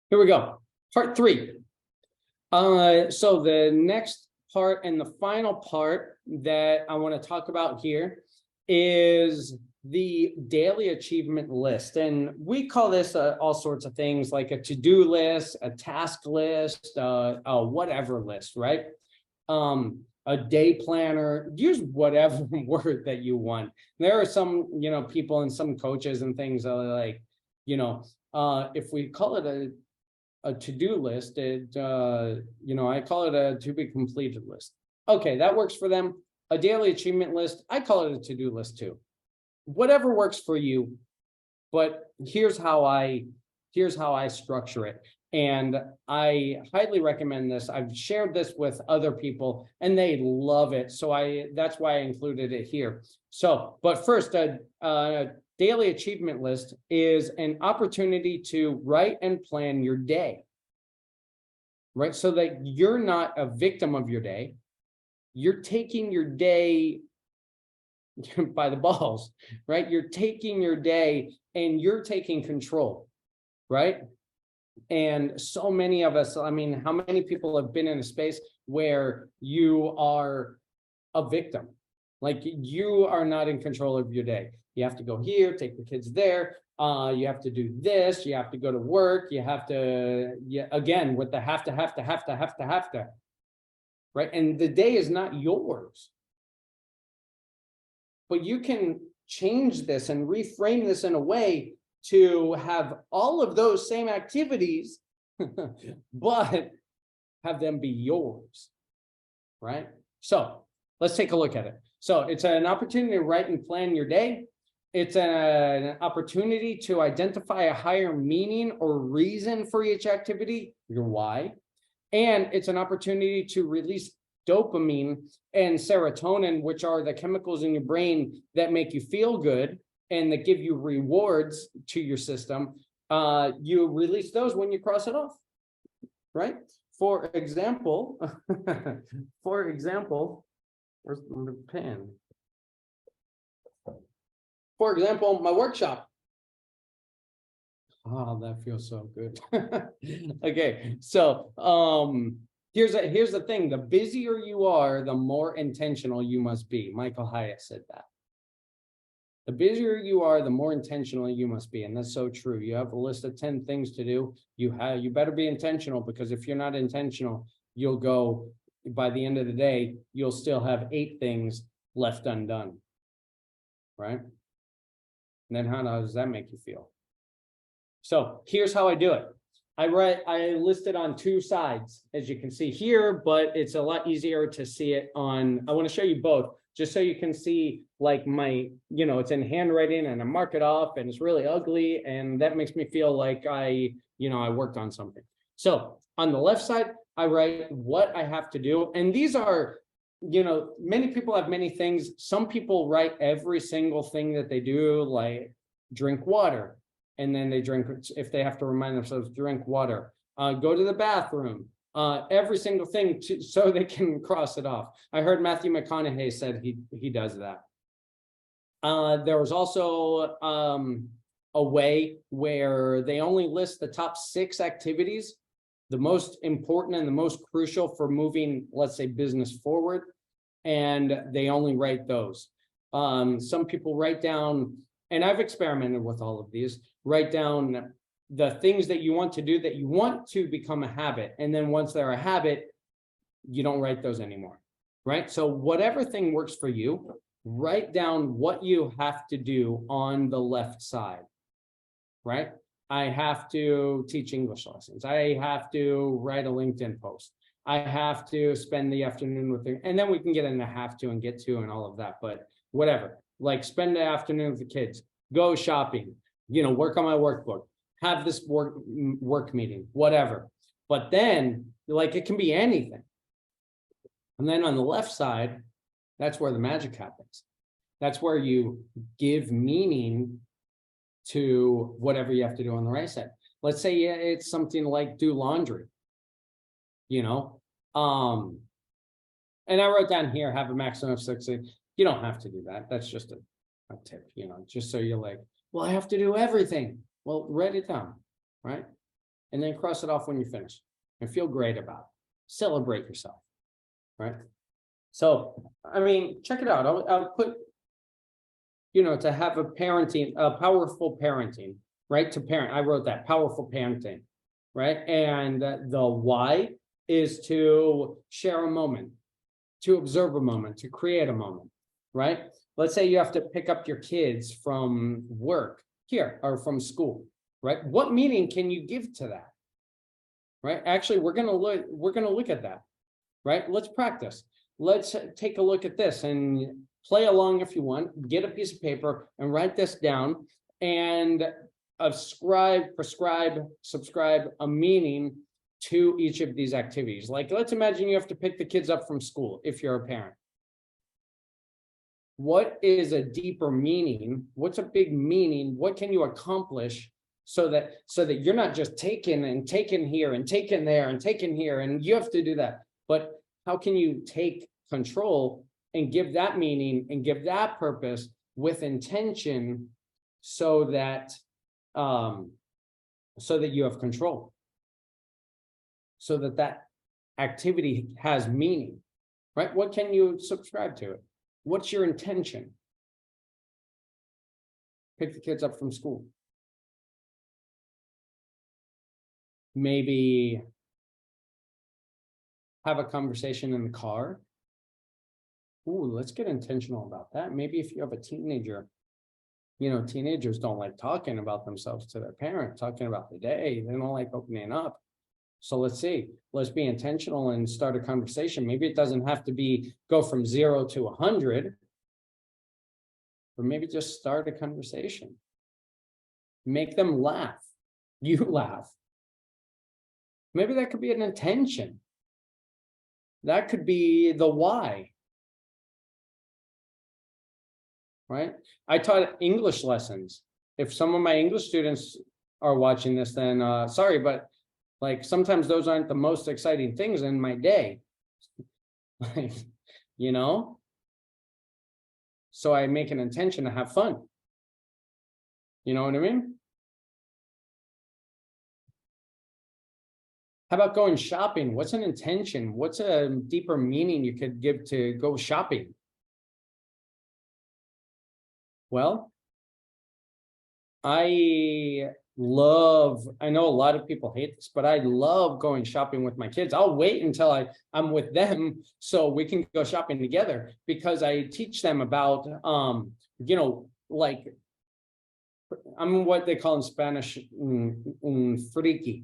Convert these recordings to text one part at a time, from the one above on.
Here we go. Part 3. So the next part and the final part that I want to talk about here is the daily achievement list. And we call this all sorts of things, like a to-do list, a task list, a whatever list, right? A day planner. Use whatever word that you want. There are some, people and some coaches and things that are like, if we call it a to-do list, I call it a to be completed list. Okay, that works for them. A daily achievement list, I call it a to-do list too. Whatever works for you, but here's how I structure it. And I highly recommend this. I've shared this with other people and they love it. So that's why I included it here. So, but first, daily achievement list is an opportunity to write and plan your day, right? So that you're not a victim of your day. You're taking your day by the balls, right? You're taking your day and you're taking control, right? And so many of us, I mean, how many people have been in a space where you are a victim? Like, you are not in control of your day. You have to go here, take the kids there. You have to do this. You have to go to work. You have to, again, with the have to, right? And the day is not yours. But you can change this and reframe this in a way to have all of those same activities, but have them be yours, right? So let's take a look at it. So it's an opportunity to write and plan your day. It's an opportunity to identify a higher meaning or reason for each activity, your why. And it's an opportunity to release dopamine and serotonin, which are the chemicals in your brain that make you feel good and that give you rewards to your system. You release those when you cross it off, right? For example, where's the pen? For example, my workshop. Oh, that feels so good. Okay, so here's the thing. The busier you are, the more intentional you must be. Michael Hyatt said that. The busier you are, the more intentional you must be. And that's so true. You have a list of 10 things to do. You better be intentional, because if you're not intentional, you'll go, by the end of the day, you'll still have 8 things left undone. Right? And then how does that make you feel? So here's how I do it. I list it on 2 sides, as you can see here, but it's a lot easier to see it on, I want to show you both, just so you can see, like, my, it's in handwriting and I mark it off and it's really ugly. And that makes me feel like I worked on something. So on the left side, I write what I have to do. And these are, many people have many things. Some people write every single thing that they do, like drink water. And then they drink, if they have to remind themselves, drink water, go to the bathroom, every single thing so they can cross it off. I heard Matthew McConaughey said he does that. There was also a way where they only list the top 6 activities, the most important and the most crucial for moving, let's say, business forward. And they only write those. Some people write down, and I've experimented with all of these, write down the things that you want to do that you want to become a habit. And then once they're a habit, you don't write those anymore, right? So whatever thing works for you, write down what you have to do on the left side, right? I have to teach English lessons. I have to write a LinkedIn post. I have to spend the afternoon with them. And then we can get into have to and get to and all of that, but whatever, like spend the afternoon with the kids, go shopping, work on my workbook, have this work meeting, whatever. But then, like, it can be anything. And then on the left side, that's where the magic happens. That's where you give meaning to whatever you have to do on the right side. Let's say it's something like do laundry, and I wrote down here, have a maximum of 60. You don't have to do that. That's just a tip, just so you're like, well, I have to do everything. Well, write it down, right? and then cross it off when you're finished and feel great about it. Celebrate yourself, right? So, I mean, check it out. I'll put, to have a powerful parenting, right? To parent, I wrote that, powerful parenting, right? And the why is to share a moment, to observe a moment, to create a moment, right? Let's say you have to pick up your kids from work here or from school, right? What meaning can you give to that? Right? Actually, we're gonna look at that, right? Let's practice. Let's take a look at this and play along if you want. Get a piece of paper and write this down and subscribe a meaning to each of these activities. Like, let's imagine you have to pick the kids up from school if you're a parent. What is a deeper meaning? What's a big meaning? What can you accomplish so that you're not just taking here and taking there and taking here, and you have to do that. But how can you take control and give that meaning and give that purpose with intention so that you have control, so that activity has meaning, right? What can you subscribe to it? What's your intention? Pick the kids up from school. Maybe have a conversation in the car. Ooh, let's get intentional about that. Maybe if you have a teenager, teenagers don't like talking about themselves to their parent, talking about the day. They don't like opening up. So let's be intentional and start a conversation. Maybe it doesn't have to go from 0 to 100, but maybe just start a conversation. Make them laugh. You laugh. Maybe that could be an intention. That could be the why. Right? I taught English lessons. If some of my English students are watching this, then sorry, but like sometimes those aren't the most exciting things in my day. Like, so I make an intention to have fun. You know what I mean? How about going shopping? What's an intention? What's a deeper meaning you could give to go shopping? Well, I know a lot of people hate this, but I love going shopping with my kids. I'll wait until I'm with them so we can go shopping together, because I teach them about, like, I'm what they call in Spanish, freaky.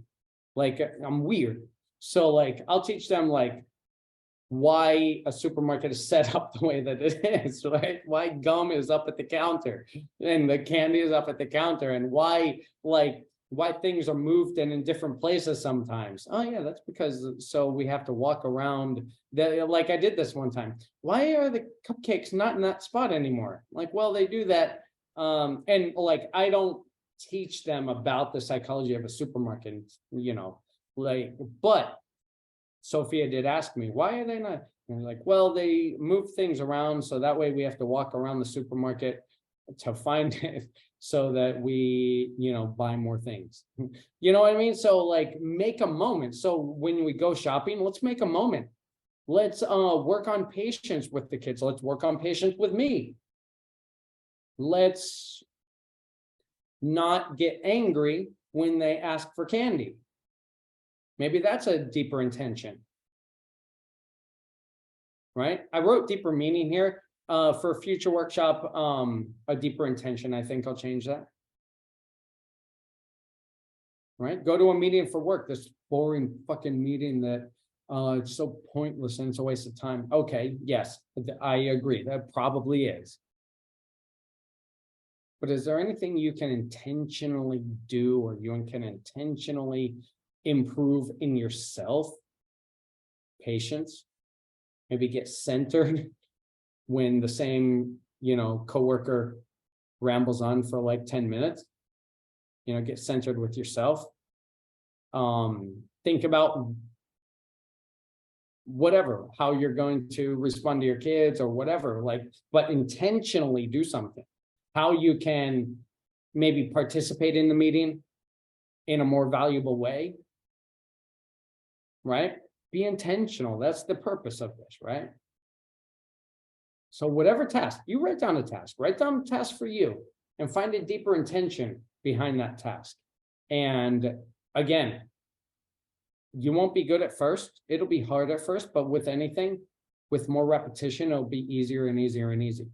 Like, I'm weird. So like, I'll teach them like why a supermarket is set up the way that it is, right? Why gum is up at the counter and the candy is up at the counter, and why things are moved and in different places sometimes. Oh yeah, that's because so we have to walk around. Like I did this one time. Why are the cupcakes not in that spot anymore? Like, well, they do that. And like, I don't teach them about the psychology of a supermarket, but Sophia did ask me, why are they not? And like, well, they move things around so that way we have to walk around the supermarket to find it so that we, buy more things. You know what I mean? So like, make a moment. So when we go shopping, let's make a moment. Let's work on patience with the kids. Let's work on patience with me. Let's not get angry when they ask for candy. Maybe that's a deeper intention, right? I wrote deeper meaning here for a future workshop, a deeper intention. I think I'll change that. Right? Go to a meeting for work, this boring fucking meeting that it's so pointless and it's a waste of time. Okay, yes, I agree. That probably is. But is there anything you can intentionally do or you can intentionally improve in yourself? Patience, maybe get centered when the same, coworker rambles on for like 10 minutes, get centered with yourself. Think about whatever, how you're going to respond to your kids or whatever, but intentionally do something. How you can maybe participate in the meeting, in a more valuable way, right? Be intentional. That's the purpose of this, right? So whatever task, you write down a task, write down a task for you and find a deeper intention behind that task. And again, you won't be good at first. It'll be hard at first, but with anything, with more repetition, it'll be easier and easier and easier.